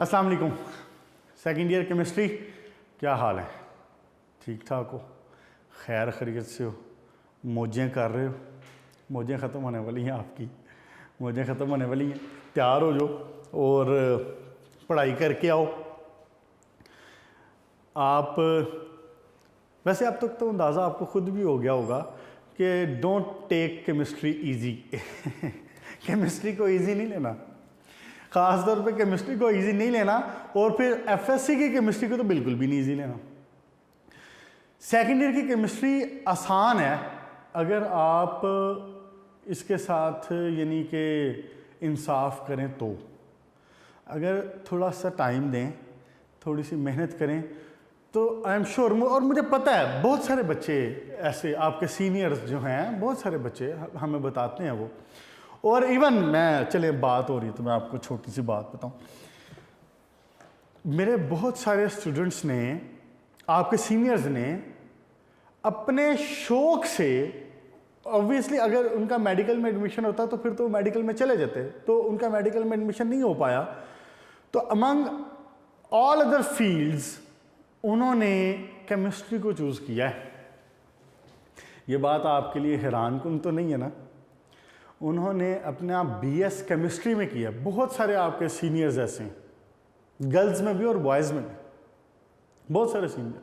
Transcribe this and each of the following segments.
अस्सलाम वालेकुम। Second year chemistry, क्या हाल है? ठीक ठाक हो? खैर खैरियत से हो? मौजें कर रहे हो? मौजें ख़त्म होने वाली हैं आपकी, मौजें ख़त्म होने वाली हैं। तैयार हो जाओ और पढ़ाई करके आओ। आप वैसे अब तक तो अंदाज़ा आपको ख़ुद भी हो गया होगा कि don't take chemistry easy. Chemistry को ईजी नहीं लेना, ख़ास तौर पे केमिस्ट्री को ईजी नहीं लेना, और फिर एफएससी की केमिस्ट्री को तो बिल्कुल भी नहीं ईजी लेना। सेकेंड ईयर की केमिस्ट्री आसान है अगर आप इसके साथ यानी कि इंसाफ करें तो। अगर थोड़ा सा टाइम दें, थोड़ी सी मेहनत करें तो आई एम श्योर, और मुझे पता है बहुत सारे बच्चे ऐसे आपके सीनियर्स जो हैं, बहुत सारे बच्चे हमें बताते हैं वो। और इवन मैं, चले बात हो रही है तो मैं आपको छोटी सी बात बताऊं। मेरे बहुत सारे स्टूडेंट्स ने, आपके सीनियर्स ने अपने शौक से, ऑब्वियसली अगर उनका मेडिकल में एडमिशन होता तो फिर तो मेडिकल में चले जाते, तो उनका मेडिकल में एडमिशन नहीं हो पाया, तो अमंग ऑल अदर फील्ड्स उन्होंने केमिस्ट्री को चूज़ किया है। ये बात आपके लिए हैरान कुन तो नहीं है ना? उन्होंने अपना बीएस केमिस्ट्री में किया। बहुत सारे आपके सीनियर्स ऐसे हैं, गर्ल्स में भी और बॉयज़ में भी, बहुत सारे सीनियर।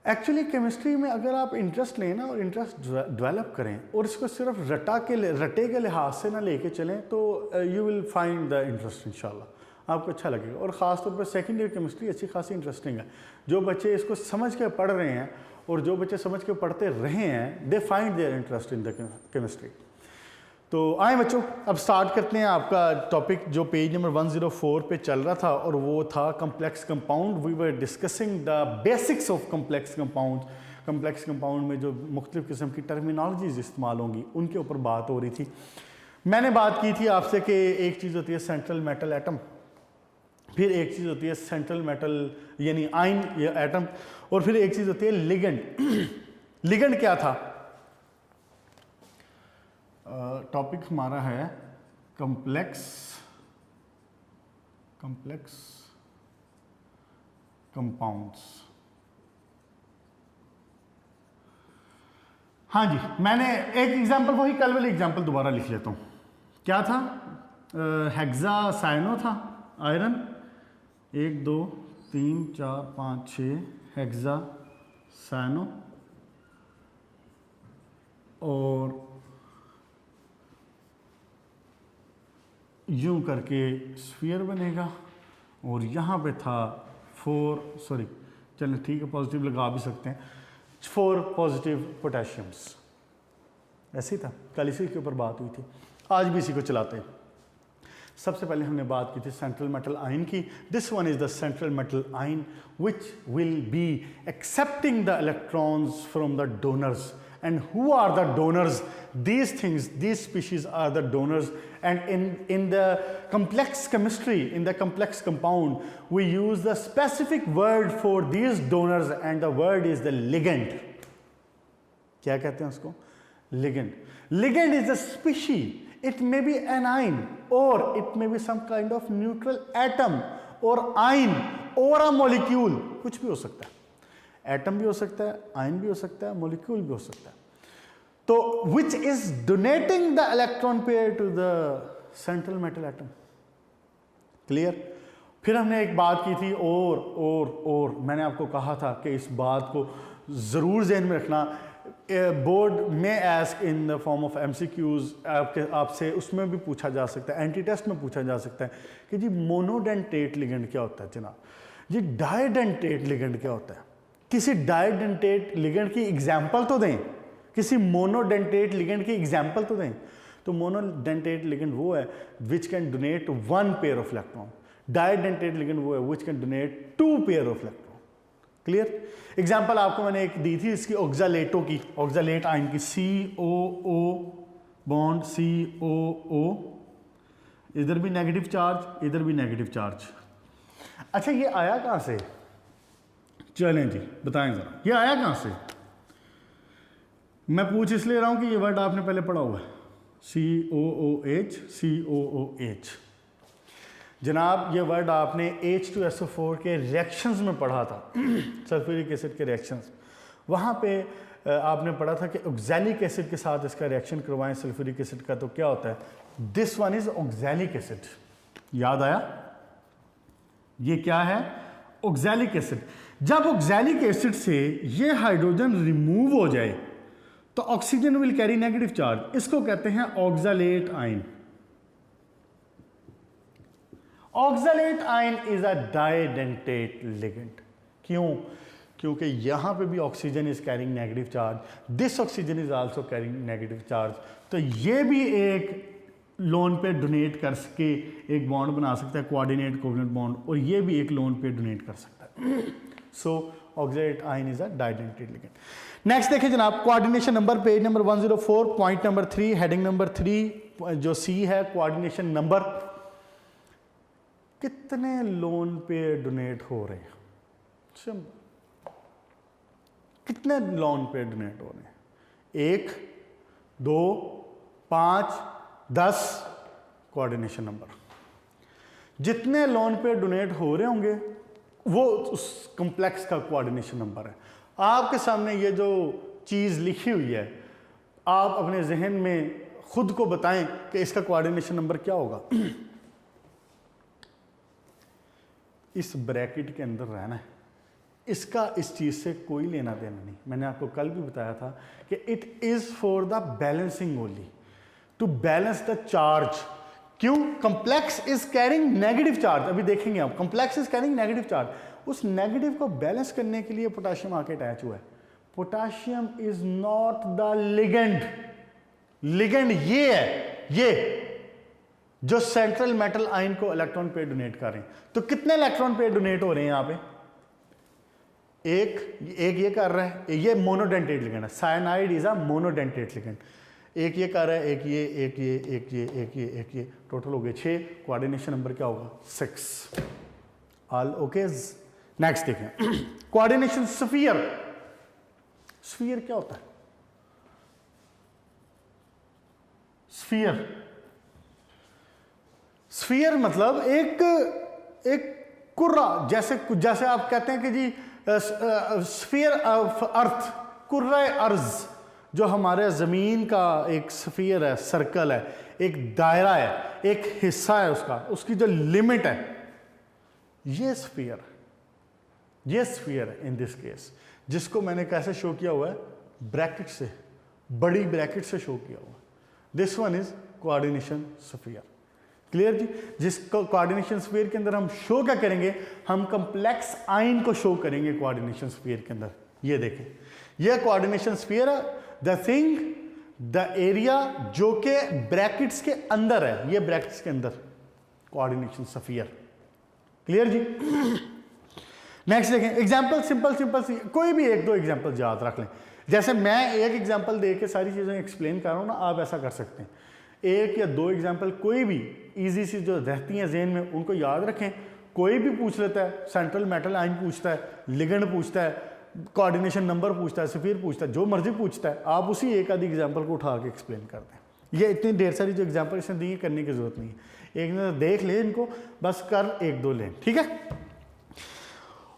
एक्चुअली केमिस्ट्री में अगर आप इंटरेस्ट लें ना, और इंटरेस्ट डेवलप करें, और इसको सिर्फ रटे के लिहाज से ना लेके चलें, तो you will find the interest इंशाल्लाह, आपको अच्छा लगेगा। और ख़ास तौर पर सेकेंड ईयर केमिस्ट्री अच्छी खासी इंटरेस्टिंग है। जो बच्चे इसको समझ के पढ़ रहे हैं और जो बच्चे समझ के पढ़ते रहे हैं, they find their interest in the chemistry. तो आए बच्चों, अब स्टार्ट करते हैं आपका टॉपिक जो पेज नंबर 104 पे चल रहा था, और वो था complex compound. We were discussing the basics of complex compound. Complex compound में जो मुख्तलिफ़ किस्म की टर्मिनोलॉजीज इस्तेमाल होंगी उनके ऊपर बात हो रही थी। मैंने बात की थी आपसे कि एक चीज़ होती है सेंट्रल मेटल एटम, फिर एक चीज़ होती है सेंट्रल मेटल यानी आयन या एटम, और फिर एक चीज़ होती है लिगेंड। लिगेंड क्या था? टॉपिक हमारा है कम्प्लेक्स कंपाउंड्स। हाँ जी, मैंने एक एग्जांपल, वही कल वाली एग्जांपल दोबारा लिख लेता हूँ। क्या था? हेक्सासाइनो था, आयरन 1 2 3 4 5 6 हेक्सासाइनो, और यूं करके स्फीयर बनेगा, और यहाँ पे था 4 चलें ठीक है, पॉजिटिव लगा भी सकते हैं, 4 पॉजिटिव पोटेशियम्स। ऐसे ही था, कल इसी के ऊपर बात हुई थी, आज भी इसी को चलाते हैं। सबसे पहले हमने बात की थी सेंट्रल मेटल आयन की। This one is the central metal ion which will be accepting the electrons from the donors. And who are the donors? These things, these species are the donors. And in the complex chemistry, in the complex compound, we use the specific word for these donors, and the word is the ligand. क्या कहते हैं उसको? Ligand. Ligand is a species. It may be an ion, or it may be some kind of neutral atom, or ion, or a molecule. कुछ भी हो सकता है। Atom भी हो सकता है, आयन भी हो सकता है, मॉलिक्यूल भी हो सकता है। तो which is donating the electron pair to the central metal atom. Clear? फिर हमने एक बात की थी, और मैंने आपको कहा था कि इस बात को ज़रूर ज़हन में रखना। बोर्ड में ask in the form of MCQs, आपसे उसमें भी पूछा जा सकता है, एंटी टेस्ट में पूछा जा सकता है कि जी मोनोडेंटेट लिगेंड क्या होता है जनाब, जी डायडेंटेट लिगेंड क्या होता है। किसी डायडेंटेट लिगेंड की एग्जाम्पल तो दें, किसी मोनोडेंटेट लिगेंड की एग्जाम्पल तो दें। तो मोनोडेंटेट लिगेंड वो है which can donate 1 pair of electron, didentate ligand वो है which can donate 2 pair of electron. Clear? Example आपको मैंने एक दी थी इसकी, ऑक्सालेटों की, ऑक्सालेट आयन की, COO बॉन्ड COO, इधर भी नेगेटिव चार्ज, इधर भी नेगेटिव चार्ज। अच्छा, ये आया कहाँ से? चलें जी बताएं ज़रा, ये आया कहाँ से? मैं पूछ इसलिए रहा हूँ कि ये वर्ड आपने पहले पढ़ा हुआ है, COOH COOH। जनाब ये वर्ड आपने H2SO4 के रिएक्शंस में पढ़ा था सल्फ्यूरिक एसिड के रिएक्शंस। वहाँ पे आपने पढ़ा था कि ऑक्सैलिक एसिड के साथ इसका रिएक्शन करवाएं सल्फ्यूरिक एसिड का तो क्या होता है, this one is oxalic acid. याद आया? ये क्या है? Oxalic acid. जब ऑक्सैलिक एसिड से ये हाइड्रोजन रिमूव हो जाए तो oxygen will carry negative charge, इसको कहते हैं oxalate ion. Oxalate ion is a didentate ligand. क्यों? क्योंकि यहां पे भी oxygen is carrying negative charge, this oxygen is also carrying negative charge, तो ये भी एक लोन पे डोनेट कर सके, एक बॉन्ड बना सकता है कोऑर्डिनेट कोवेलेंट बॉन्ड, और ये भी एक लोन पे डोनेट कर सकता है। So oxalate ion is a didentate ligand. Next देखिए जनाब, coordination number, page number 104, point number 3, heading number 3 जो सी है, कोऑर्डिनेशन नंबर। कितने लोन पे डोनेट हो रहे हैं? सिंपल, कितने लोन पे डोनेट हो रहे हैं? 1, 2, 5, 10 कोऑर्डिनेशन नंबर। जितने लोन पे डोनेट हो रहे होंगे वो उस कॉम्प्लेक्स का कोऑर्डिनेशन नंबर है। आपके सामने ये जो चीज लिखी हुई है, आप अपने जहन में खुद को बताएं कि इसका कोऑर्डिनेशन नंबर क्या होगा। इस ब्रैकेट के अंदर रहना है, इसका इस चीज से कोई लेना देना नहीं। मैंने आपको कल भी बताया था कि it is for the balancing only, to balance the charge. क्यों? Complex is carrying negative charge. अभी देखेंगे आप, complex is carrying negative charge. उस नेगेटिव को बैलेंस करने के लिए पोटाशियम आके अटैच हुआ है। Potassium is not the ligand. Ligand ये है, ये जो सेंट्रल मेटल आयन को इलेक्ट्रॉन पेयर डोनेट कर रहे हैं। तो कितने इलेक्ट्रॉन पेयर डोनेट हो रहे हैं यहां पे? एक ये कर रहा है, ये मोनोडेंटेट लिगेंड है। Cyanide is a monodentate ligand. एक ये कर रहा है, एक ये, एक ये, एक ये, एक ये, एक ये, टोटल हो गए 6। कोऑर्डिनेशन नंबर क्या होगा? 6। All okay. नेक्स्ट देखें, कोऑर्डिनेशन स्फीयर। स्फीयर क्या होता है? स्फीयर, स्फीयर मतलब एक कुर्रा, जैसे आप कहते हैं कि जी स्फीयर ऑफ अर्थ, कुर्रा अर्ज, जो हमारे जमीन का एक स्फीयर है, सर्कल है, एक दायरा है, एक हिस्सा है उसका, उसकी जो लिमिट है, ये स्फीयर, ये स्फीयर है इन दिस केस, जिसको मैंने कैसे शो किया हुआ है? ब्रैकेट से, बड़ी ब्रैकेट से शो किया हुआ। This one is coordination sphere. Clear ji? जिस कोऑर्डिनेशन स्फीयर के अंदर हम शो क्या करेंगे? हम कंप्लेक्स आयन को शो करेंगे कोऑर्डिनेशन स्फीयर के अंदर। ये देखें, ये कोऑर्डिनेशन स्फीयर है, द थिंग, द एरिया जो कि ब्रैकेट्स के अंदर है, ये ब्रैकेट्स के अंदर कोऑर्डिनेशन स्फीयर। क्लियर जी? नेक्स्ट देखें, एग्जांपल, सिंपल सिंपल सी, कोई भी 1-2 एग्जांपल याद रख लें। जैसे मैं एक एग्जांपल दे के सारी चीजें एक्सप्लेन कर रहा हूं ना, आप ऐसा कर सकते हैं। 1 या 2 एग्जांपल कोई भी इजी सी जो रहती हैं ज़हन में, उनको याद रखें। कोई भी पूछ लेता है, सेंट्रल मेटल आयन पूछता है, लिगेंड पूछता है, कोऑर्डिनेशन नंबर पूछता है, स्फीयर पूछता है, जो मर्जी पूछता है, आप उसी एक आधी एग्जांपल को उठा के एक्सप्लेन कर दें। ये इतनी ढेर सारी जो एग्जांपल इसने दी, करने की जरूरत नहीं है। एक नजर देख ले इनको, बस कर 1-2 लें, ठीक है?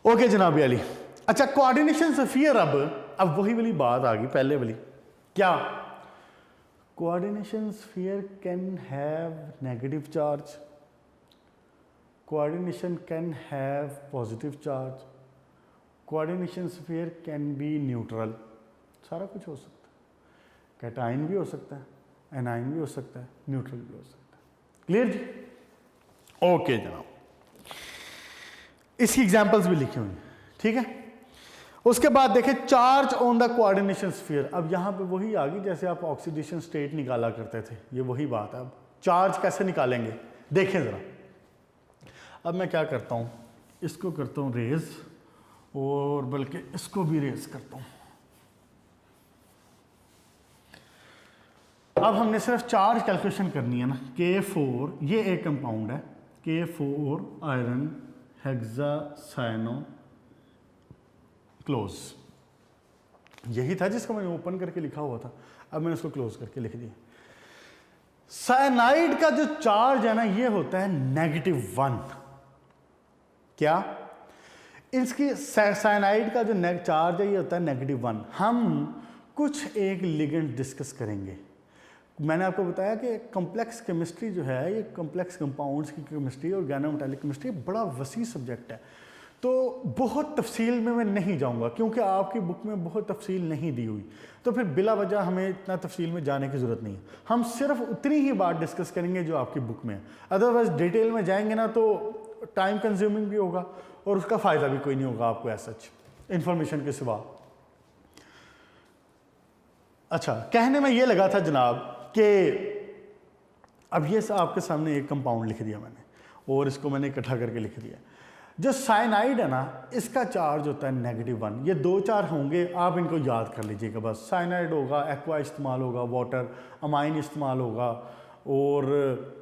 ओके जनाब अली। अच्छा, कोऑर्डिनेशन स्फीयर, अब वही वाली बात आ गई, पहले वाली। क्या? Coordination sphere can have negative charge, coordination can have positive charge, coordination sphere can be neutral, सारा कुछ हो सकता है। कैटाइन भी हो सकता है, एनाइन भी हो सकता है, न्यूट्रल भी हो सकता है। क्लियर जी? ओके जनाब, इसकी एग्जांपल्स भी लिखी हुई हैं, ठीक है? उसके बाद देखें, charge on the coordination sphere. अब यहां पे वही आ गई जैसे आप ऑक्सीडेशन स्टेट निकाला करते थे, ये वही बात है। अब चार्ज कैसे निकालेंगे देखें जरा। अब मैं क्या करता हूं, इसको करता हूं रेज, और बल्कि इसको भी रेज करता हूं। अब हमने सिर्फ चार्ज कैलकुलेशन करनी है ना। K4 ये एक कंपाउंड है, K4 आयरन हेक्सासाइनो क्लोज, यही था जिसको मैंने ओपन करके लिखा हुआ था। अब मैंने उसको क्लोज करके लिख दिया। साइनाइड का जो चार्ज है ना ये होता है -1। क्या? इसकी साइनाइड का जो चार्ज है ये होता है -1। हम कुछ एक लिगेंड डिस्कस करेंगे। मैंने आपको बताया कि कॉम्प्लेक्स केमिस्ट्री जो है ये कॉम्प्लेक्स कंपाउंड्स की केमिस्ट्री और ऑर्गेनोमेटालिक केमिस्ट्री बड़ा वसी सब्जेक्ट है, तो बहुत तफसील में मैं नहीं जाऊंगा क्योंकि आपकी बुक में बहुत तफसील नहीं दी हुई, तो फिर बिला वजह हमें इतना तफसील में जाने की ज़रूरत नहीं है। हम सिर्फ उतनी ही बात डिस्कस करेंगे जो आपकी बुक में है, अदरवाइज डिटेल में जाएंगे ना तो टाइम कंज्यूमिंग भी होगा और उसका फ़ायदा भी कोई नहीं होगा आपको ऐसा इंफॉर्मेशन के सिवा। अच्छा, कहने में ये लगा था जनाब कि अब ये आपके सामने एक कंपाउंड लिख दिया मैंने और इसको मैंने इकट्ठा करके लिख दिया। जो साइनाइड है ना इसका चार्ज होता है -1। ये 2 चार होंगे, आप इनको याद कर लीजिएगा बस। साइनाइड होगा, एक्वा इस्तेमाल होगा, वाटर, अमाइन इस्तेमाल होगा और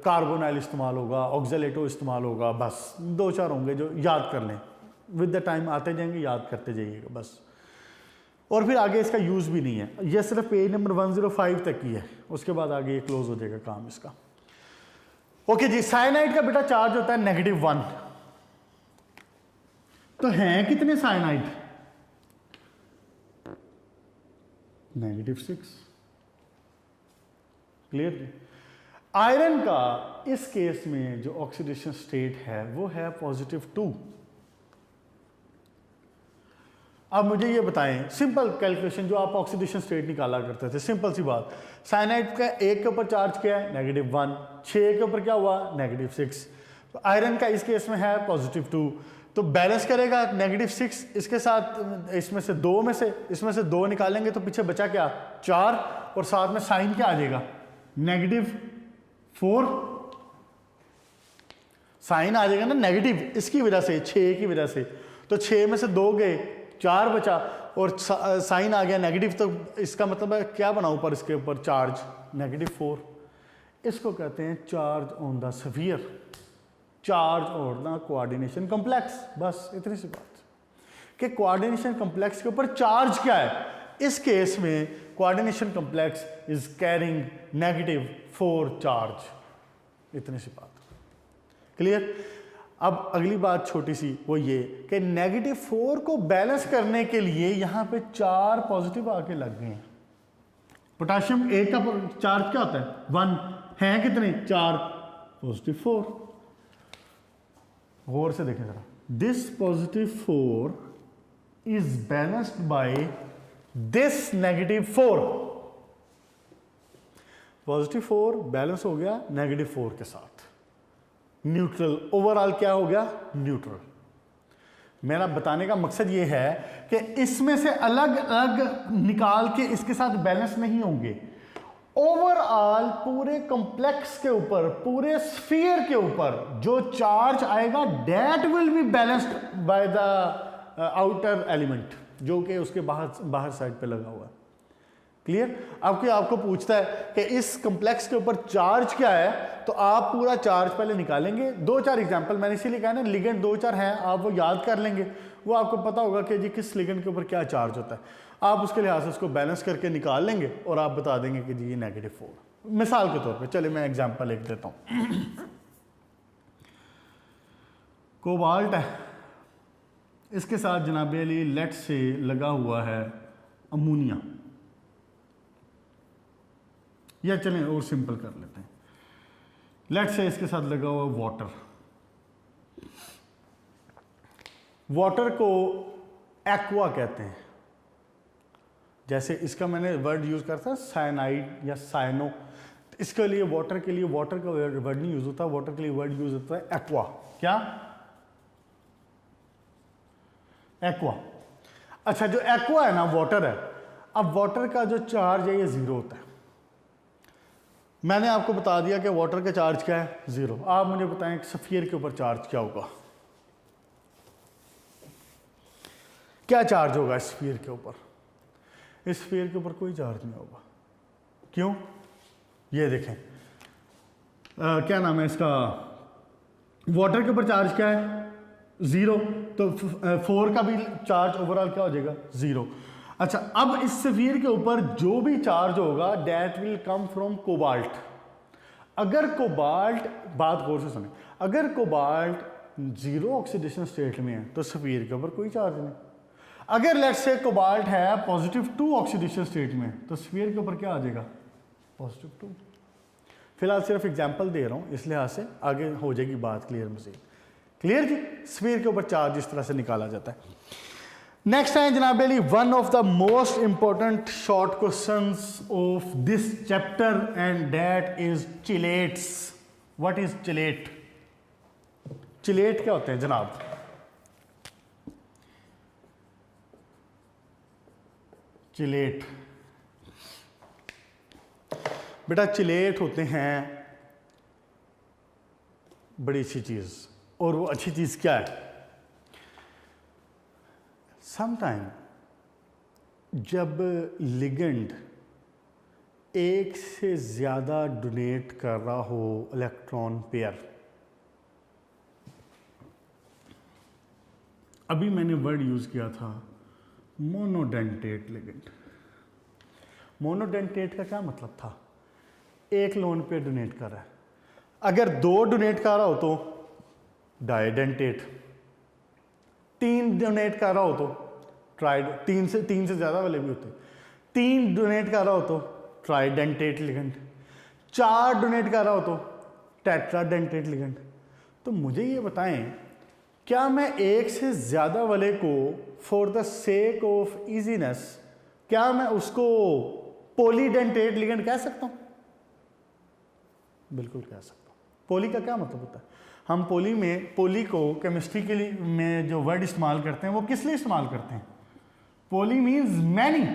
कार्बोनाइल इस्तेमाल होगा, ऑक्जेलेटो इस्तेमाल होगा, बस 2 चार होंगे जो याद कर लें। विद द टाइम आते जाएंगे, याद करते जाइएगा बस। और फिर आगे इसका यूज़ भी नहीं है, ये सिर्फ पेज नंबर 105 तक ही है, उसके बाद आगे ये क्लोज हो जाएगा काम इसका। ओके जी, साइनाइड का बेटा चार्ज होता है -1। तो हैं कितने साइनाइड? -6। क्लियर जी। आयरन का इस केस में जो ऑक्सीडेशन स्टेट है वो है +2। अब मुझे ये बताएं, सिंपल कैलकुलेशन जो आप ऑक्सीडेशन स्टेट निकाला करते थे, सिंपल सी बात। साइनाइड का 1 के ऊपर चार्ज क्या है? -1। 6 के ऊपर क्या हुआ? -6। तो आयरन का इस केस में है +2, तो बैलेंस करेगा -6 इसके साथ। इसमें से 2 में से इसमें से 2 निकालेंगे तो पीछे बचा क्या? 4, और साथ में साइन क्या आ जाएगा? -4। साइन आ जाएगा ना नेगेटिव, इसकी वजह से, 6 की वजह से। तो 6 में से 2 गए, 4 बचा और साइन आ गया नेगेटिव, तो इसका मतलब है क्या बना ऊपर इसके ऊपर चार्ज? -4। इसको कहते हैं charge on the sphere, charge on the coordination complex. बस इतनी सी बात कि कोऑर्डिनेशन कॉम्प्लेक्स के ऊपर चार्ज क्या है। इस केस में coordination complex is carrying -4 charge. इतनी सी बात, क्लियर। अब अगली बात छोटी सी वो ये कि -4 को बैलेंस करने के लिए यहां पे 4 पॉजिटिव आके लग गए हैं। पोटाशियम 1 का चार्ज क्या होता है? 1 है कितने? 4 +4। गौर से देखें जरा, this +4 is balanced by this -4। +4 balance हो गया -4 के साथ, न्यूट्रल। ओवरऑल क्या हो गया? न्यूट्रल। मेरा बताने का मकसद ये है कि इसमें से अलग अलग निकाल के इसके साथ बैलेंस नहीं होंगे। ओवरऑल पूरे कॉम्प्लेक्स के ऊपर, पूरे स्फीयर के ऊपर जो चार्ज आएगा that will be balanced by the outer element, जो कि उसके बाहर साइड पे लगा हुआ है। क्लियर। आपको पूछता है कि इस कॉम्प्लेक्स के ऊपर चार्ज क्या है, तो आप पूरा चार्ज पहले निकालेंगे। 2-4 एग्जांपल मैंने इसीलिए कहा ना, लिगेंड 2-4 हैं, आप वो याद कर लेंगे, वो आपको पता होगा कि जी किस लिगेंड के ऊपर क्या चार्ज होता है। आप उसके लिहाज से उसको बैलेंस करके निकाल लेंगे और आप बता देंगे कि जी ये -4। मिसाल के तौर पे चलिए मैं एग्जांपल लिख देता हूँ। कोबाल्ट है, इसके साथ जनाब अली लेट से लगा हुआ है अमोनिया, या चलें और सिंपल कर लेते हैं, लेट से इसके साथ लगा हुआ वाटर। वाटर को एक्वा कहते हैं। जैसे इसका मैंने वर्ड यूज करता है साइनाइड या साइनो, इसके लिए वाटर के लिए वाटर का वर्ड नहीं यूज होता, वाटर के लिए वर्ड यूज होता है एक्वा। क्या? एक्वा। अच्छा, जो एक्वा है ना वाटर है, अब वाटर का जो चार्ज है ये 0 होता है। मैंने आपको बता दिया कि वाटर का चार्ज क्या है? 0। आप मुझे बताएं स्फीयर के ऊपर चार्ज क्या होगा? क्या चार्ज होगा स्फीयर के ऊपर? इस स्फीयर के ऊपर कोई चार्ज नहीं होगा। क्यों? ये देखें, क्या नाम है इसका, वाटर के ऊपर चार्ज क्या है? 0। तो 4 का भी चार्ज ओवरऑल क्या हो जाएगा? 0। अच्छा, अब इस स्फीयर के ऊपर जो भी चार्ज होगा that will come from cobalt. अगर कोबाल्ट, बात गौर से सुने, अगर कोबाल्ट 0 ऑक्सीडेशन स्टेट में है तो सफीर के ऊपर कोई चार्ज नहीं। अगर लेट्स से कोबाल्ट है +2 ऑक्सीडेशन स्टेट में तो सफीर के ऊपर क्या आ जाएगा, +2। फिलहाल सिर्फ एग्जांपल दे रहा हूँ, इस लिहाज से आगे हो जाएगी बात क्लियर मजीद। क्लियर जी, सफीर के ऊपर चार्ज इस तरह से निकाला जाता है। नेक्स्ट है जनाब Ali, one of the most important short questions of this chapter and that is chelates. What is chelate? Chelate क्या होते हैं जनाब? चिलेट बेटा, चिलेट होते हैं बड़ी अच्छी चीज। और वो अच्छी चीज क्या है? समटाइम जब लिगेंड एक से ज्यादा डोनेट कर रहा हो इलेक्ट्रॉन पेयर, अभी मैंने वर्ड यूज किया था मोनोडेंटेट लिगेंड। मोनोडेंटेट का क्या मतलब था? एक लोन पेयर डोनेट कर रहा है। अगर 2 डोनेट कर रहा हो तो डाइडेंटेट, 3 डोनेट कर रहा हो तो ट्राइड, 3 से ज़्यादा वाले भी होते हैं, 3 डोनेट कर रहा हो तो ट्राइडेंटेट लिगेंड, 4 डोनेट कर रहा हो तो टेट्राडेंटेट लिगेंड। तो मुझे ये बताएं, क्या मैं एक से ज़्यादा वाले को for the sake of easiness, क्या मैं उसको पॉलीडेंटेट लिगेंड कह सकता हूँ? बिल्कुल कह सकता हूँ। पॉली का क्या मतलब होता है? हम पॉली में, पॉली को केमिस्ट्री के लिए में जो वर्ड इस्तेमाल करते हैं वो किस लिए इस्तेमाल करते हैं? Poly means many.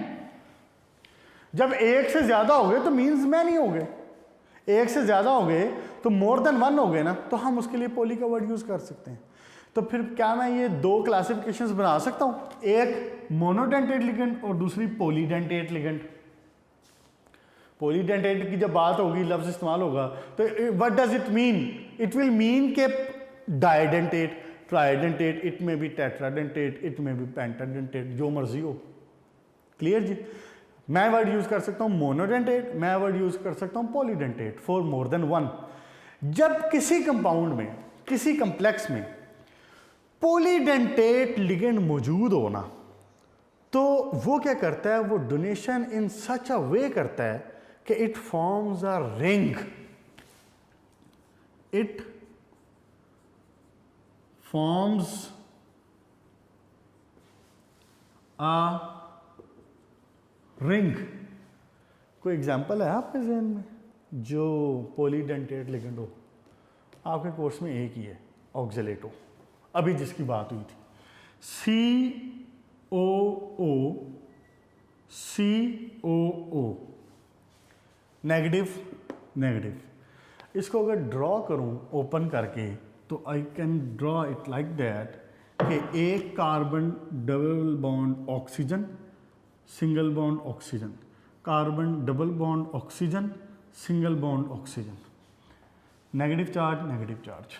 जब एक से ज्यादा हो गए तो मीन्स मैनी हो गए, एक से ज्यादा हो गए तो मोर देन 1 हो गए ना, तो हम उसके लिए पॉली का वर्ड यूज कर सकते हैं। तो फिर क्या मैं ये 2 क्लासिफिकेशंस बना सकता हूं, एक मोनोडेंटेट लिगेंड और दूसरी पॉलीडेंटेट लिगेंड? पॉलीडेंटेट की जब बात होगी, लफ्ज इस्तेमाल होगा, तो what does it mean? It will mean के डाइडेंटेट, ट्राइडेंटेट, इट में बी टेट्राडेंटेट, इट में बी पेंटाडेंटेट, जो मर्जी हो। क्लियर जी? मैं वर्ड यूज कर सकता हूं मोनोडेंटेट, मैं वर्ड यूज कर सकता हूं पॉलीडेंटेट फॉर मोर देन 1। जब किसी कंपाउंड में, किसी कम्प्लेक्स में पॉलीडेंटेट लिगेंड मौजूद होना, तो वो क्या करता है? वो डोनेशन इन सच अ वे करता है कि it forms a ring, it forms a ring. कोई एग्जांपल है आपके जहन में जो पॉलीडेंटेट लिगेंड हो? आपके कोर्स में एक ही है, ऑक्जेलेटो, अभी जिसकी बात हुई थी, COO, COO, नेगेटिव नेगेटिव। इसको अगर ड्रॉ करूं ओपन करके तो I can draw it like that कि एक carbon double bond oxygen, single bond oxygen, carbon double bond oxygen, single bond oxygen, negative charge negative charge.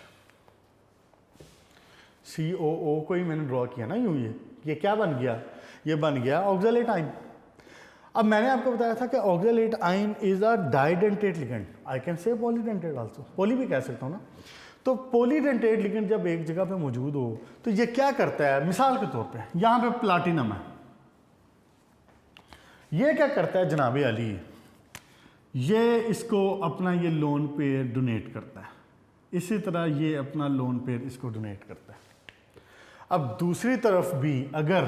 COO को ही मैंने draw किया ना यूं, ये क्या बन गया? ये बन गया ऑक्सैलेट आयन। अब मैंने आपको बताया था कि oxalate ion is a didentate ligand, I can say polydentate also, poly भी कह सकता हूँ ना। तो पॉलीडेंटेट लिगेंड जब एक जगह पे मौजूद हो तो ये क्या करता है? मिसाल के तौर पे यहाँ पे प्लाटिनम है, ये क्या करता है जनाबे अली? ये इसको अपना ये लोन पेयर डोनेट करता है, इसी तरह ये अपना लोन पेयर इसको डोनेट करता है। अब दूसरी तरफ भी अगर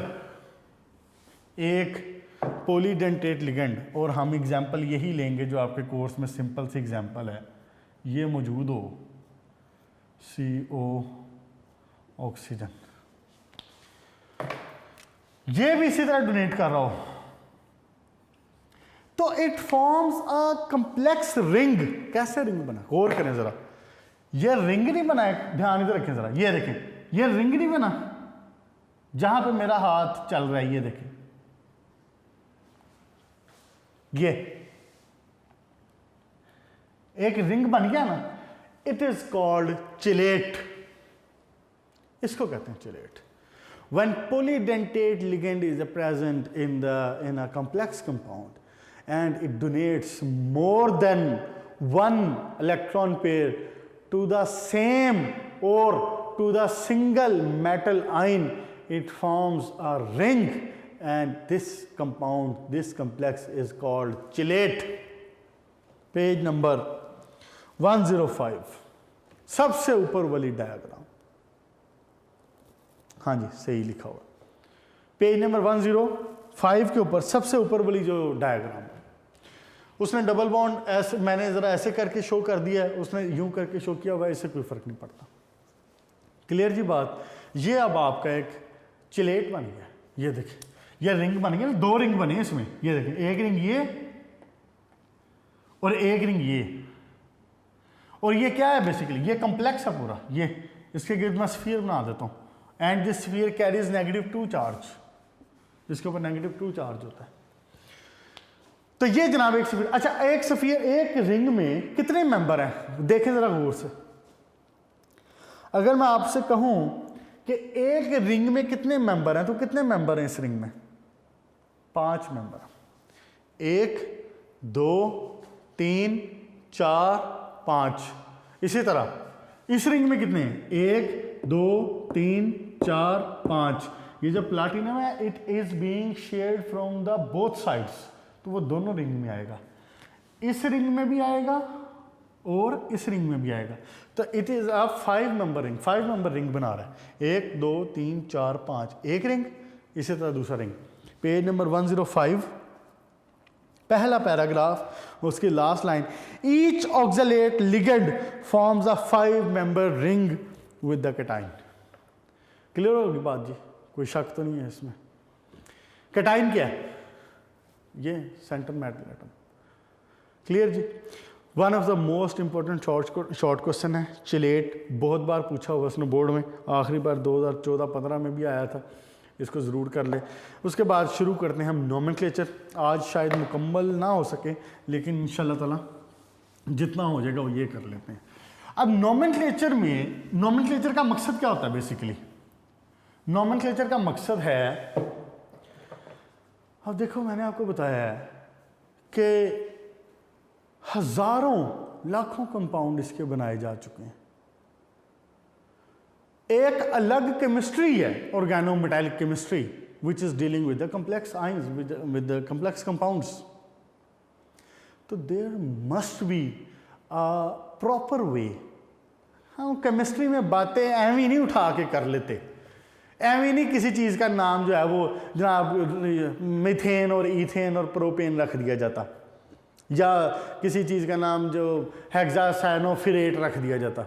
एक पॉलीडेंटेट लिगेंड, और हम एग्जाम्पल यही लेंगे जो आपके कोर्स में सिंपल सी एग्जाम्पल है, ये मौजूद हो CO ऑक्सीजन, ये भी इसी तरह डोनेट कर रहा हो, तो it forms a complex ring. कैसे रिंग बना? गौर करें जरा, ये रिंग नहीं बना है, ध्यान इधर रखें जरा, ये देखें, ये रिंग नहीं बना जहां पे मेरा हाथ चल रहा है, ये देखें, ये एक रिंग बन गया ना, इट इज कॉल्ड चिलेट, इसको कहते हैं chelate. When polydentate ligand is present in a complex compound and it donates more than one electron pair to the same or to the single metal ion, it forms a ring, and this compound, this complex is called chelate. Page number 105, सबसे ऊपर वाली diagram, हाँ जी सही लिखा हुआ, page number 105 के ऊपर सबसे ऊपर वाली जो डायग्राम है, उसने डबल बॉन्ड ऐसे, मैंने ज़रा ऐसे करके शो कर दिया है, उसने यूं करके शो किया हुआ है, इससे कोई फ़र्क नहीं पड़ता। क्लियर जी बात। ये अब आपका एक चिलेट बन गया, ये देखिए, ये रिंग बन गया ना, दो रिंग बने इसमें, ये देखिए, एक रिंग ये और एक रिंग ये, और ये क्या है बेसिकली, ये कम्प्लेक्स है पूरा, ये इसके गिर्द मैं स्फीयर बना देता हूँ, and this sphere carries -2 charge, इसके ऊपर -2 चार्ज होता है। तो ये जनाब एक स्फीयर, अच्छा एक स्फीयर, एक रिंग में कितने मेंबर हैं, देखें जरा गौर से। अगर मैं आपसे कहूं कि एक रिंग में कितने मेंबर हैं, तो कितने मेंबर हैं इस रिंग में? 5 मेंबर, 1 2 3 4 5। इसी तरह इस रिंग में कितने हैं? 1 2 3 4 5। ये जो प्लाटिनम है, it is being shared from the both sides, तो वो दोनों रिंग में आएगा, इस रिंग में भी आएगा और इस रिंग में भी आएगा। तो it is a 5 member ring, 5 member ring बना रहा है, 1 2 3 4 5, एक रिंग, इसी तरह दूसरा रिंग। पेज नंबर 105, पहला पैराग्राफ, उसकी last line, each oxalate ligand forms a 5 member ring with the cation. Clear होगी बात जी, कोई शक तो नहीं है इसमें। कैटाइन क्या है? ये सेंटर मेटल एटम। क्लियर जी। One of the most important short question है, चिलेट, बहुत बार पूछा हुआ उसने बोर्ड में, आखिरी बार 2014-15 में भी आया था, इसको ज़रूर कर ले। उसके बाद शुरू करते हैं हम नोमेनक्लेचर। आज शायद मुकम्मल ना हो सके, लेकिन इंशाल्लाह ताला जितना हो जाएगा वो ये कर लेते हैं। अब नोमेनक्लेचर में, नोमेनक्लेचर का मकसद क्या होता है बेसिकली? नोमेनक्लेचर का मकसद है, अब देखो मैंने आपको बताया है कि हजारों लाखों कंपाउंड इसके बनाए जा चुके हैं। एक अलग केमिस्ट्री है, organometallic chemistry, which is dealing with the complex ions, with the complex compounds. तो there must be a proper way. हम केमिस्ट्री में बातें एवं नहीं उठा के कर लेते, एवं नहीं किसी चीज़ का नाम जो है वो जनाब मीथेन और ईथेन और प्रोपेन रख दिया जाता, या किसी चीज़ का नाम जो हेक्सासाइनोफिरेट रख दिया जाता।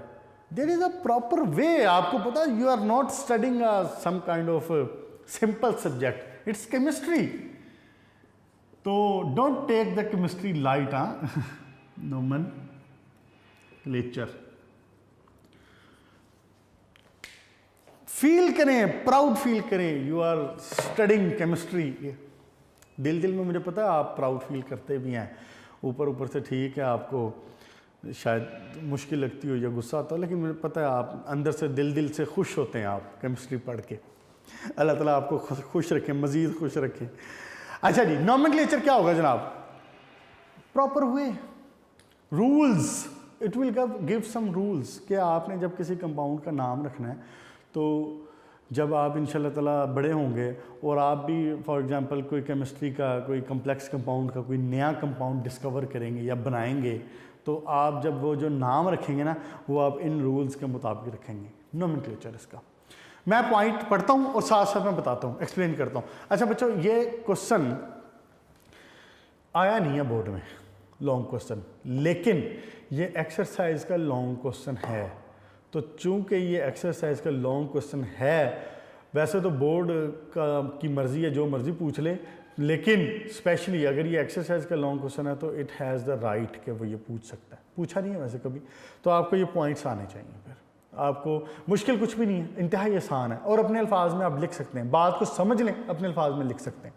There is a proper way. आपको पता, you are not studying some kind of simple subject, it's chemistry. तो don't take the chemistry light. Nomenclature feel करें, प्राउड फील करें, यू आर स्टडिंग केमिस्ट्री। दिल दिल में मुझे पता है आप प्राउड फील करते भी हैं, ऊपर ऊपर से ठीक है, आपको शायद मुश्किल लगती हो या गुस्सा आता हो, लेकिन मुझे पता है आप अंदर से दिल से खुश होते हैं आप केमिस्ट्री पढ़ के। अल्लाह ताला आपको खुश रखें, मज़ीद खुश रखें। अच्छा जी, नोमेनक्लेचर क्या होगा जनाब? Proper way, rules, it will give some rules कि आपने जब किसी कंपाउंड का नाम रखना है, तो जब आप इंशाल्लाह ताला बड़े होंगे और आप भी फॉर एग्जांपल कोई केमिस्ट्री का, कोई कम्प्लेक्स कंपाउंड का कोई नया कंपाउंड डिस्कवर करेंगे या बनाएंगे, तो आप जब वो जो नाम रखेंगे ना, वो आप इन रूल्स के मुताबिक रखेंगे। नोमेनक्लेचर इसका मैं पॉइंट पढ़ता हूँ और साथ साथ मैं बताता हूँ, एक्सप्लेन करता हूँ। अच्छा बच्चों, ये क्वेश्चन आया नहीं है बोर्ड में, लॉन्ग क्वेश्चन, लेकिन ये एक्सरसाइज का लॉन्ग क्वेश्चन है। तो चूंकि ये एक्सरसाइज का लॉन्ग क्वेश्चन है, वैसे तो बोर्ड की मर्ज़ी है, जो मर्ज़ी पूछ ले, लेकिन स्पेशली अगर ये एक्सरसाइज का लॉन्ग क्वेश्चन है तो इट हैज़ द राइट कि वो ये पूछ सकता है। पूछा नहीं है वैसे कभी, तो आपको ये पॉइंट्स आने चाहिए। फिर आपको मुश्किल कुछ भी नहीं है, इंतहाई आसान है, और अपने अल्फाज में आप लिख सकते हैं, बात को समझ लें, अपने अल्फाज में लिख सकते हैं।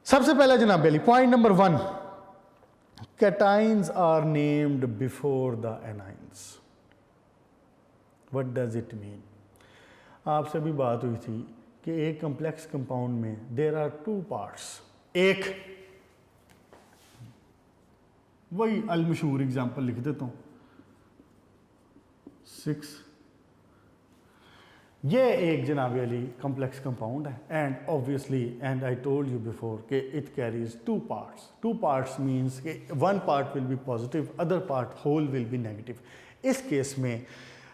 सबसे पहला जनाब बेली, point number 1, cations are named before the anions. What does it mean? आपसे भी बात हुई थी कि एक कम्प्लेक्स कंपाउंड में देयर आर 2 पार्ट्स। एक वही अलमशहूर एग्जाम्पल लिख देता हूँ 6। ये एक जनाब अली कम्प्लेक्स कंपाउंड है and obviously and I told you before कि it carries 2 parts. 2 parts means कि 1 part will be positive, other part whole will be negative. इस केस में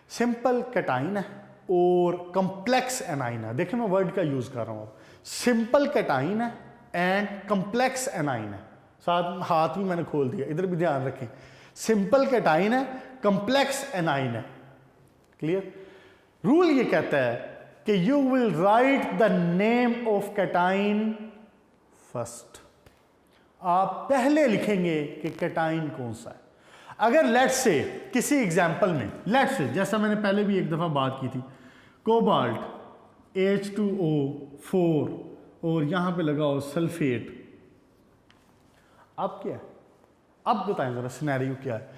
सिंपल कैटाइन है और कम्प्लेक्स एनाइन है। देखिए मैं वर्ड का यूज़ कर रहा हूँ, सिंपल कैटाइन है एंड कम्प्लेक्स एनाइन है। साथ हाथ भी मैंने खोल दिया, इधर भी ध्यान रखें। सिंपल कैटाइन है, कम्प्लेक्स एनाइन है। क्लियर? रूल ये कहता है कि you will right the name of cation first. आप पहले लिखेंगे कि कैटाइन कौन सा है। अगर लेट्स से किसी एग्जाम्पल में, लेट्स से जैसा मैंने पहले भी एक दफा बात की थी, कोबाल्ट H2O4 और यहां पे लगाओ सल्फेट, अब क्या है? अब बताएं जरा सिनेरियो क्या है।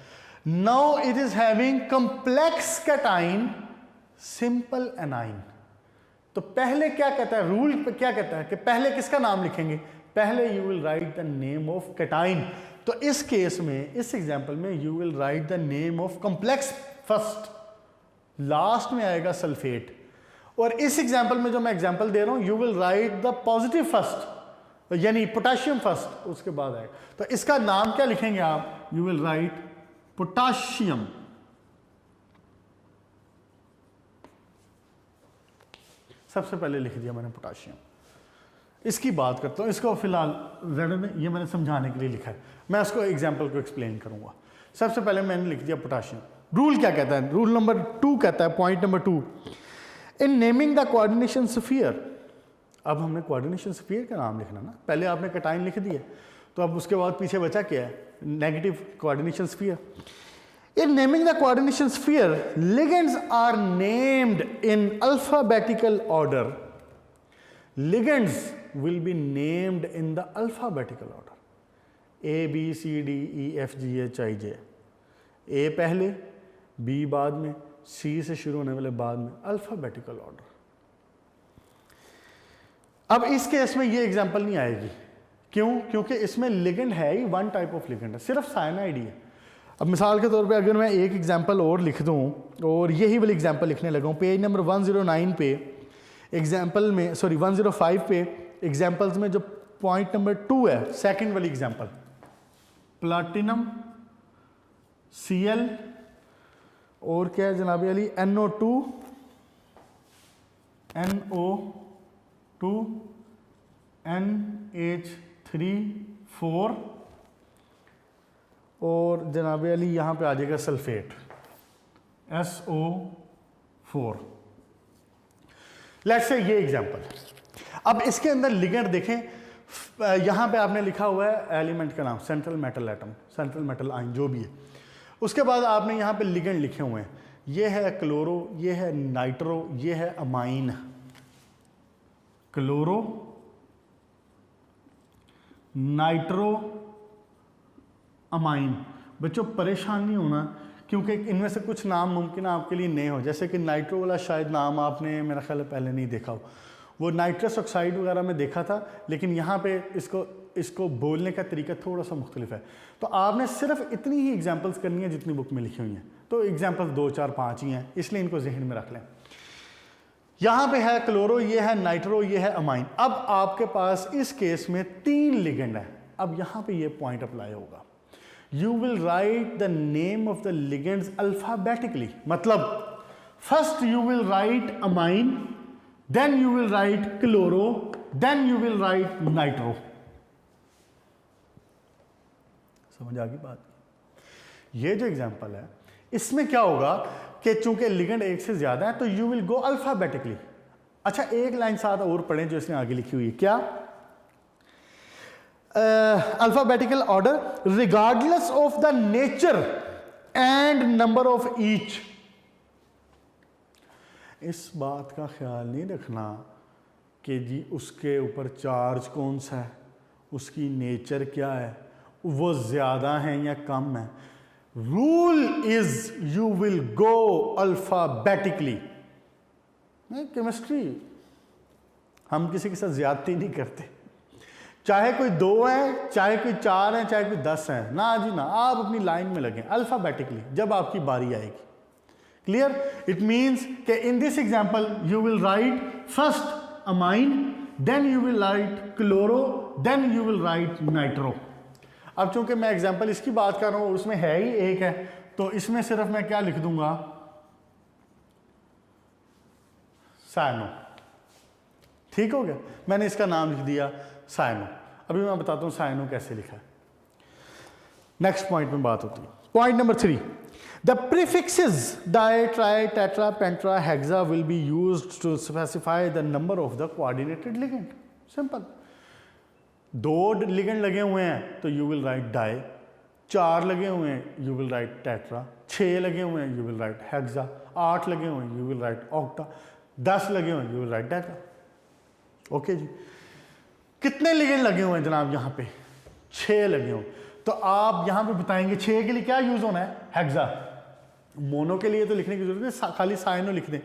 Now it is having complex cation simple A9. तो पहले क्या कहता है, रूल क्या कहता है कि पहले किसका नाम लिखेंगे? पहले you will right the name of cation. तो इस केस में, इस एग्जांपल में you will right the name of complex first, last में आएगा सल्फेट। और इस एग्जांपल में जो मैं एग्जांपल दे रहा हूं, you will right the positive first, यानी पोटेशियम फर्स्ट, उसके बाद आएगा। तो इसका नाम क्या लिखेंगे आप? You will right potassium. सबसे पहले लिख दिया मैंने पोटाशियम। इसकी बात करता हूँ, इसको फिलहाल रेड में, ये मैंने समझाने के लिए लिखा है, मैं इसको एग्जाम्पल को एक्सप्लेन करूंगा। सबसे पहले मैंने लिख दिया पोटाशियम। रूल क्या कहता है? रूल नंबर 2 कहता है, point number 2, in naming the coordination sphere. अब हमने कोऑर्डिनेशन स्फीयर का नाम लिखना ना, पहले आपने कैटाइन लिख दिया, तो अब उसके बाद पीछे बचा क्या है? Negative coordination sphere. In naming the coordination sphere, ligands are named in alphabetical order. Ligands will be named in the alphabetical order. A, B, C, D, E, F, G, H, I, J. A पहले, B बाद में, C से शुरू होने वाले बाद में, alphabetical order. अब इस केस में ये एग्जाम्पल नहीं आएगी। क्यों? क्योंकि इसमें लिगेंड है ही, 1 टाइप ऑफ लिगेंड है, सिर्फ साइनाइड ही है। अब मिसाल के तौर पे अगर मैं एक एग्जांपल और लिख दूं और यही वाली एग्जांपल लिखने लगा हूं, पेज नंबर 109 पे एग्जांपल में, सॉरी 105 पे एग्जांपल्स में जो पॉइंट नंबर 2 है, सेकंड वाली एग्जांपल, प्लैटिनम Cl और क्या है जनाब अली, NO2 NH3 और जनाब अली यहाँ पे आ जाएगा सल्फेट SO4। लेट्स से ये एग्जांपल। अब इसके अंदर लिगेंड देखें, यहाँ पे आपने लिखा हुआ है एलिमेंट का नाम, central metal atom, central metal ion जो भी है। उसके बाद आपने यहाँ पे लिगेंड लिखे हुए हैं, ये है क्लोरो, ये है नाइट्रो, ये है अमाइन। Chloro, nitro, amine. बच्चों परेशान नहीं होना, क्योंकि इनमें से कुछ नाम मुमकिन आपके लिए नए हो, जैसे कि नाइट्रो वाला शायद नाम आपने मेरा ख्याल है पहले नहीं देखा हो। वो नाइट्रस ऑक्साइड वगैरह में देखा था, लेकिन यहाँ पे इसको बोलने का तरीका थोड़ा सा मुख्तलिफ है। तो आपने सिर्फ इतनी ही एग्जांपल्स करनी है जितनी बुक में लिखी हुई हैं। तो एग्जांपल्स 2, 4, 5 ही हैं, इसलिए इनको जहन में रख लें। यहाँ पे है क्लोरो, ये है नाइट्रो, ये है अमाइन। अब आपके पास इस केस में 3 लिगेंड है। अब यहाँ पे ये पॉइंट अप्लाई होगा, you will write the name of the ligands alphabetically. मतलब first you will write amine, then you will write chloro, then you will write nitro. समझ आ गई बात? ये जो एग्जांपल है इसमें क्या होगा कि चूंकि लिगेंड एक से ज्यादा है तो you will go alphabetically. अच्छा एक लाइन साथ और पढ़ें जो इसने आगे लिखी हुई है, क्या? Alphabetical order regardless of the nature and number of each. इस बात का ख्याल नहीं रखना कि जी उसके ऊपर चार्ज कौन सा है, उसकी नेचर क्या है, वो ज़्यादा है या कम है। Rule is you will go alphabetically. Chemistry हम किसी के साथ ज्यादती नहीं करते, चाहे कोई 2 है, चाहे कोई 4 है, चाहे कोई 10 है, ना जी ना, आप अपनी लाइन में लगें अल्फाबेटिकली जब आपकी बारी आएगी। क्लियर? इट मीन्स कि in this example you will write first amine, then you will write chloro, then you will write nitro. अब चूंकि मैं एग्जाम्पल इसकी बात कर रहा हूं, उसमें है ही एक है, तो इसमें सिर्फ मैं क्या लिख दूंगा, साइनो। ठीक हो गया, मैंने इसका नाम लिख दिया साइनो। अभी मैं बताता हूं साइनो कैसे लिखा है, नेक्स्ट पॉइंट में बात होती है। Point number 3, the prefixes di, tri, tetra, penta, hexa will be used to specify the number of the coordinated ligand. Simple, 2 ligand लगे हुए हैं तो यू विल राइट डाई, 4 लगे हुए हैं यू विल राइट टेट्रा, 6 लगे हुए हैं यू विल राइट हेक्सा, 8 लगे हुए हैं यू विल राइट ऑक्टा, 10 लगे हुए हैं you will write deca. Okay जी, कितने लिगेंड लगे हुए हैं जनाब? यहाँ पे 6 लगे हुए, तो आप यहाँ पे बताएंगे 6 के लिए क्या यूज होना है? हेक्सा। मोनो के लिए तो लिखने की जरूरत है, खाली साइनो लिख दें।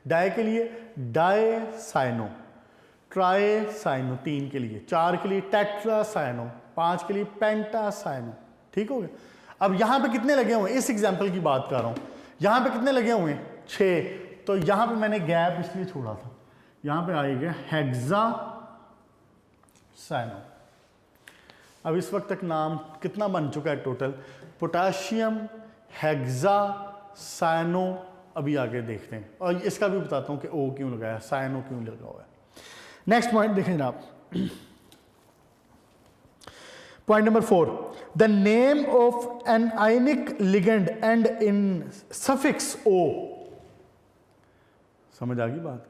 डाई के लिए डाई साइनो, ट्राई साइनो 3 के लिए, 4 के लिए टेट्रा साइनो, 5 के लिए पेंटा साइनो। ठीक हो गया। अब यहाँ पे कितने लगे हुए हैं? इस एग्जाम्पल की बात कर रहा हूँ, यहाँ पे कितने लगे हुए हैं? 6। तो यहाँ पे मैंने गैप इसलिए छोड़ा था, यहाँ पे आएगा हेक्सा साइनो। अब इस वक्त तक नाम कितना बन चुका है टोटल? Potassium, hexa, cyano. अभी आगे देखते हैं, और इसका भी बताता हूँ कि ओ क्यों लगाया, साइनो क्यों लगा हुआ है। नेक्स्ट पॉइंट देखें जनाब, point number 4, the name of an anionic ligand end in suffix o. समझ आ गई बात?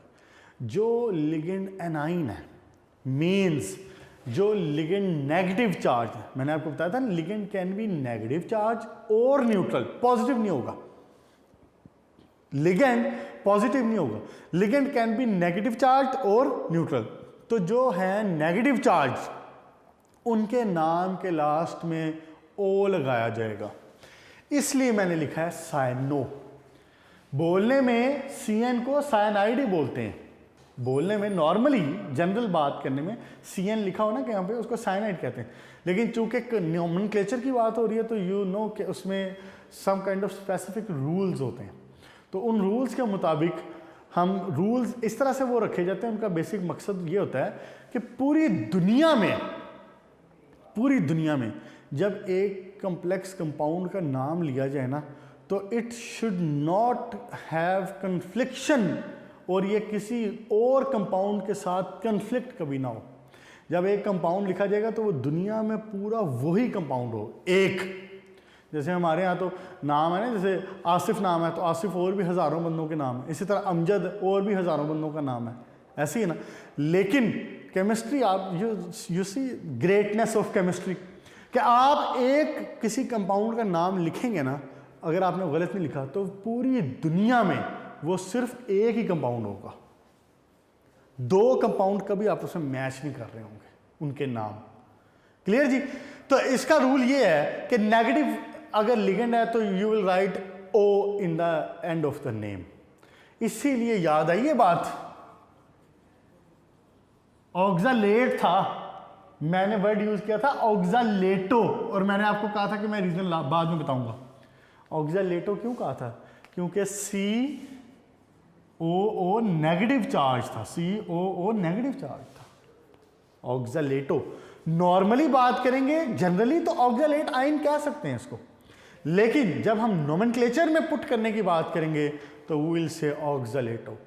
जो लिगेंड एनाइन है मीन्स जो लिगेंड नेगेटिव चार्ज है, मैंने आपको बताया था ligand can be negative charge और न्यूट्रल, पॉजिटिव नहीं होगा। लिगेंड पॉजिटिव नहीं होगा, ligand can be negative charge और न्यूट्रल। तो जो है नेगेटिव चार्ज उनके नाम के लास्ट में ओ लगाया जाएगा, इसलिए मैंने लिखा है साइनो। बोलने में CN को साइनाइड ही बोलते हैं, बोलने में नॉर्मली जनरल बात करने में CN लिखा हो ना कि यहाँ पे, उसको साइनाइड कहते हैं। लेकिन चूंकि नोमेनक्लेचर की बात हो रही है तो यू नो कि उसमें some kind of specific rules होते हैं, तो उन रूल्स के मुताबिक हम रूल्स इस तरह से वो रखे जाते हैं। उनका बेसिक मकसद ये होता है कि पूरी दुनिया में जब एक कम्प्लेक्स कंपाउंड का नाम लिया जाए ना, तो it should not have confliction, और ये किसी और कंपाउंड के साथ कन्फ्लिक्ट कभी ना हो। जब एक कंपाउंड लिखा जाएगा तो वो दुनिया में पूरा वही कंपाउंड हो एक। जैसे हमारे यहाँ तो नाम है ना, जैसे आसिफ नाम है तो आसिफ और भी हज़ारों बंदों के नाम है, इसी तरह अमजद और भी हज़ारों बंदों का नाम है, ऐसे ही ना। लेकिन केमिस्ट्री, आप you see greatness of chemistry, कि आप एक किसी कंपाउंड का नाम लिखेंगे ना, अगर आपने गलत नहीं लिखा तो पूरी दुनिया में वो सिर्फ एक ही कंपाउंड होगा, 2 कंपाउंड कभी आपस में मैच नहीं कर रहे होंगे उनके नाम। क्लियर जी? तो इसका रूल ये है कि नेगेटिव अगर लिगेंड है तो you will write O in the end of the name. इसीलिए याद आई ये बात, ऑक्सालेट था, मैंने वर्ड यूज किया था ऑक्सालेटो, और मैंने आपको कहा था कि मैं रीजन बाद में बताऊंगा। ऑक्सालेटो क्यों कहा था? क्योंकि COO नेगेटिव चार्ज था, COO नेगेटिव चार्ज था। ऑक्सालेटो नॉर्मली बात करेंगे जनरली तो ऑक्सालेट आयन कह सकते हैं इसको, लेकिन जब हम नोमेनक्लेचर में पुट करने की बात करेंगे तो we will say oxalato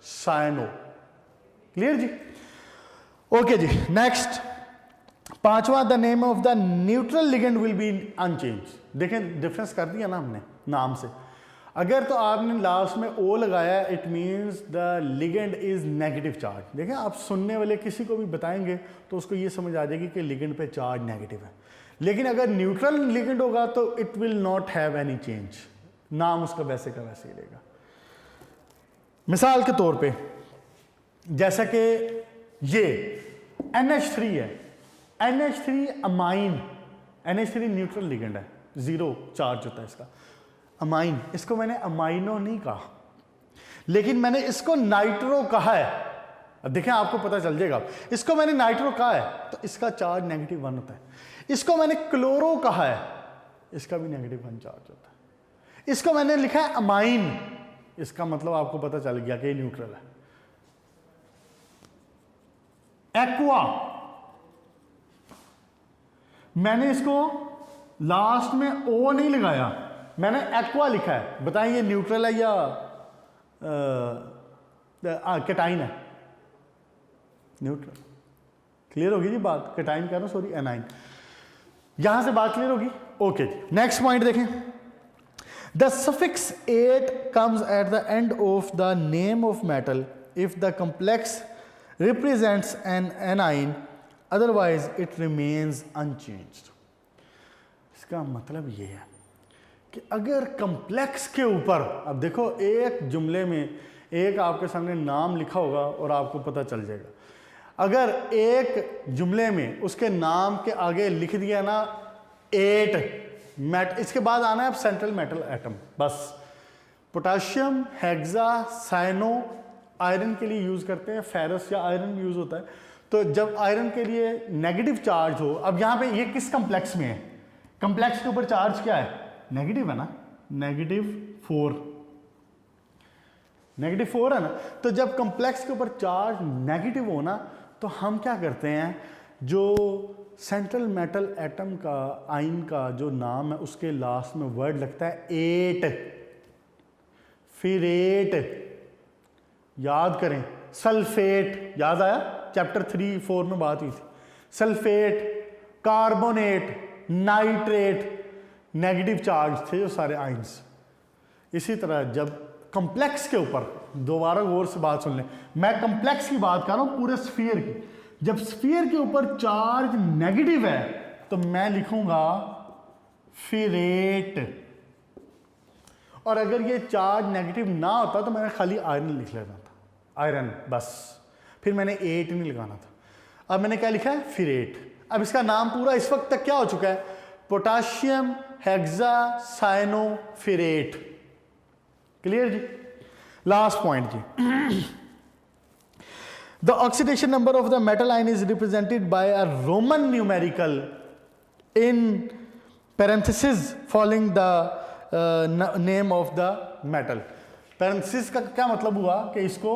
cyano. Clear जी? ओके जी, नेक्स्ट 5वां, the name of the neutral ligand will be unchanged. देखें डिफरेंस कर दिया ना हमने नाम से। अगर तो आपने लास्ट में ओ लगाया, it means the ligand is negative charge. देखें आप सुनने वाले किसी को भी बताएंगे तो उसको ये समझ आ जाएगी कि लिगेंड पे चार्ज नेगेटिव है। लेकिन अगर न्यूट्रल लिगेंड होगा तो it will not have any change, नाम उसका वैसे का वैसे ही रहेगा। मिसाल के तौर पे जैसा कि ये NH3 है, NH3 amine, NH3 neutral ligand है, 0 चार्ज होता है इसका। अमाइन, इसको मैंने अमाइनो नहीं कहा, लेकिन मैंने इसको नाइट्रो कहा है। अब देखें आपको पता चल जाएगा। इसको मैंने नाइट्रो कहा है तो इसका चार्ज -1 होता है, इसको मैंने क्लोरो कहा है इसका भी -1 चार्ज होता है, इसको मैंने लिखा है अमाइन, इसका मतलब आपको पता चल गया कि ये न्यूट्रल है। एक्वा, मैंने इसको लास्ट में ओ नहीं लगाया, मैंने एक्वा लिखा है, बताएं ये न्यूट्रल है या कैटाइन है? न्यूट्रल। क्लियर होगी जी बात? कैटाइन कह रहा हूं, सॉरी एनाइन। यहां से बात क्लियर होगी? ओके जी, नेक्स्ट पॉइंट देखें। The suffix ate comes at the end of the name of metal if the complex represents an anion, otherwise it remains unchanged. इसका मतलब ये है कि अगर कंप्लेक्स के ऊपर, अब देखो एक जुमले में एक आपके सामने नाम लिखा होगा और आपको पता चल जाएगा, अगर एक जुमले में उसके नाम के आगे लिख दिया ना 8 मेट, इसके बाद आना है अब सेंट्रल मेटल एटम, बस। पोटाशियम, हेक्सा, साइनो आयरन के लिए यूज करते हैं, फेरस या आयरन यूज होता है। तो जब आयरन के लिए नेगेटिव चार्ज हो, अब यहां पे ये किस कंप्लेक्स में है? कंप्लेक्स के ऊपर चार्ज क्या है? नेगेटिव है ना, -4, -4 है ना। तो जब कंप्लेक्स के ऊपर चार्ज नेगेटिव हो ना, तो हम क्या करते हैं, जो सेंट्रल मेटल एटम का, आयन का जो नाम है उसके लास्ट में वर्ड लगता है 8, फिर 8 याद करें, सल्फेट, याद आया? चैप्टर 3-4 में बात हुई थी। Sulphate, carbonate, nitrate, negative charge थे जो सारे आयंस। इसी तरह जब कंप्लेक्स के ऊपर, दोबारा गौर से बात सुन लें, मैं कंप्लेक्स की बात कर रहा हूं पूरे स्फीयर की, जब स्फीयर के ऊपर चार्ज नेगेटिव है तो मैं लिखूंगा फिर 8, और अगर ये चार्ज नेगेटिव ना होता तो मैंने खाली आयरन लिख लेना था, आयरन बस, फिर मैंने 8 नहीं लगाना था। अब मैंने क्या लिखा है? फिर 8। अब इसका नाम पूरा इस वक्त तक क्या हो चुका है? Potassium hexa cyano ferrate. Clear जी? लास्ट पॉइंट जी, the oxidation number of the metal ion is represented by a roman numerical in parenthesis following the name of the metal. Parenthesis का क्या मतलब हुआ कि इसको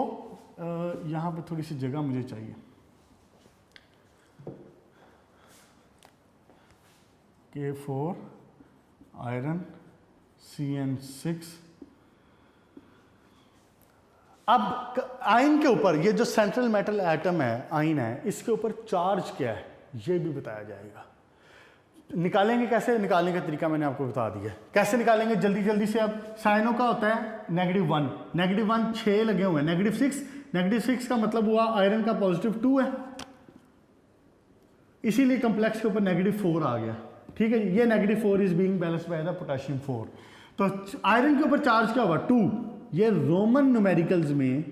यहां पे थोड़ी सी जगह मुझे चाहिए, K4 आयरन CN6। अब आयन के ऊपर ये जो सेंट्रल मेटल एटम है, आयन है, इसके ऊपर चार्ज क्या है ये भी बताया जाएगा। निकालेंगे कैसे? निकालने का तरीका मैंने आपको बता दिया। कैसे निकालेंगे जल्दी जल्दी से? अब साइनो का होता है -1, -1 6 लगे हुए हैं, -6 का मतलब हुआ आयरन का +2 है, इसीलिए कंप्लेक्स के ऊपर -4 आ गया। ठीक है, ये -4 is being balanced by the potassium 4। तो आयरन के ऊपर चार्ज क्या होगा? 2। ये रोमन न्यूमेरिकल्स में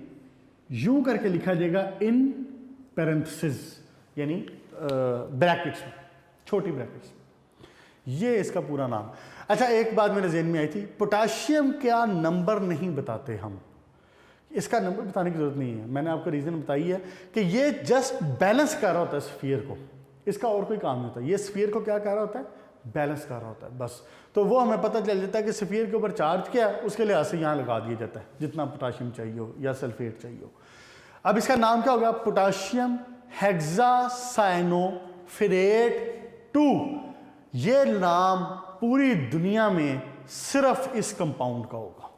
यूं करके लिखा जाएगा इन पैरेंथेसिस, यानी ब्रैकेट्स में, छोटी ब्रैकेट्स में। ये इसका पूरा नाम। अच्छा, एक बात मेरे ज़हन में आई थी, पोटाशियम क्या नंबर नहीं बताते हम? इसका नंबर बताने की जरूरत नहीं है, मैंने आपको रीजन बताई है कि ये जस्ट बैलेंस कर रहा होता है स्फीयर को, इसका और कोई काम नहीं होता। ये स्फीयर को क्या कर रहा होता है? बैलेंस कर रहा होता है बस। तो वो हमें पता चल जाता है कि स्फीयर के ऊपर चार्ज क्या है, उसके लिहाज से यहाँ लगा दिया जाता है जितना पोटाशियम चाहिए हो या सल्फेट चाहिए हो। अब इसका नाम क्या होगा? पोटाशियम हेक्सासाइनोफिरेट 2। ये नाम पूरी दुनिया में सिर्फ इस कंपाउंड का होगा।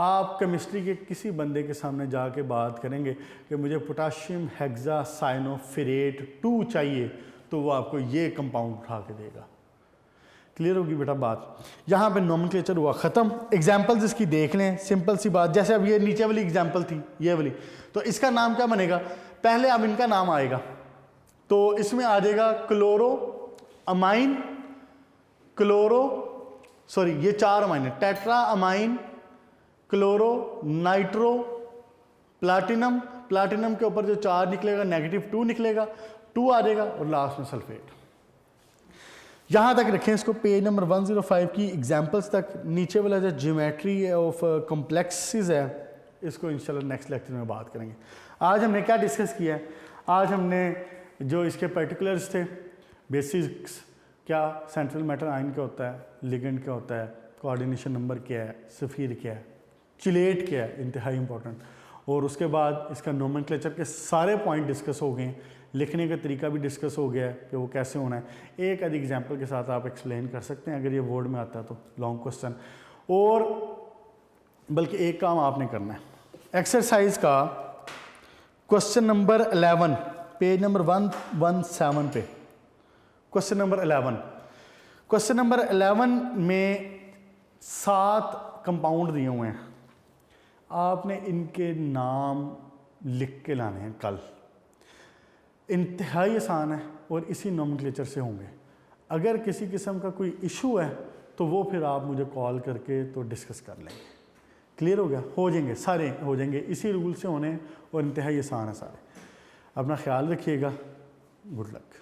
आप केमिस्ट्री के किसी बंदे के सामने जाके बात करेंगे कि मुझे पोटाशियम हेक्सासाइनोफिरेट 2 चाहिए, तो वो आपको ये कंपाउंड उठा के देगा। क्लियर होगी बेटा बात? यहाँ पे नोमेनक्लेचर हुआ ख़त्म। एग्जाम्पल्स इसकी देख लें, सिंपल सी बात। जैसे अब ये नीचे वाली एग्जाम्पल थी, ये वाली, तो इसका नाम क्या बनेगा? पहले अब इनका नाम आएगा, तो इसमें आ जाएगा क्लोरो अमाइन, ये 4 अमाइन है, tetra amine, chloro, nitro, platinum के ऊपर जो चार्ज निकलेगा -2 निकलेगा, 2 आ जाएगा, और लास्ट में सल्फेट। यहां तक रखें इसको, पेज नंबर 105 की एग्जांपल्स तक। नीचे वाला जो ज्योमेट्री ऑफ कॉम्प्लेक्सेस है इसको इंशाल्लाह नेक्स्ट लेक्चर में बात करेंगे। आज हमने क्या डिस्कस किया है, आज हमने जो इसके पर्टिकुलर्स थे, बेसिक्स क्या, सेंट्रल मैटर आयन क्या होता है, लिगेंड क्या होता है, कोऑर्डिनेशन नंबर क्या है, सफ़ीर क्या है, चिलेट क्या है, इंतहाई इंपॉर्टेंट, और उसके बाद इसका नोमेनक्लेचर के सारे पॉइंट डिस्कस हो गए हैं, लिखने का तरीका भी डिस्कस हो गया है कि वो कैसे होना है। एक आधी एग्जांपल के साथ आप एक्सप्लेन कर सकते हैं अगर ये वर्ड में आता है तो, लॉन्ग क्वेश्चन। और बल्कि एक काम आपने करना है, एक्सरसाइज का क्वेश्चन नंबर 11 पेज नंबर 117 पे, क्वेश्चन नंबर 11, क्वेश्चन नंबर 11 में 7 कंपाउंड दिए हुए हैं, आपने इनके नाम लिख के लाने हैं कल। इंतहाई आसान है और इसी नोमेनक्लेचर से होंगे। अगर किसी किस्म का कोई इशू है तो वो फिर आप मुझे कॉल करके तो डिस्कस कर लेंगे। क्लियर हो गया? हो जाएंगे, सारे हो जाएंगे, इसी रूल से होने और इंतहाई आसान है सारे। अपना ख्याल रखिएगा। Good luck.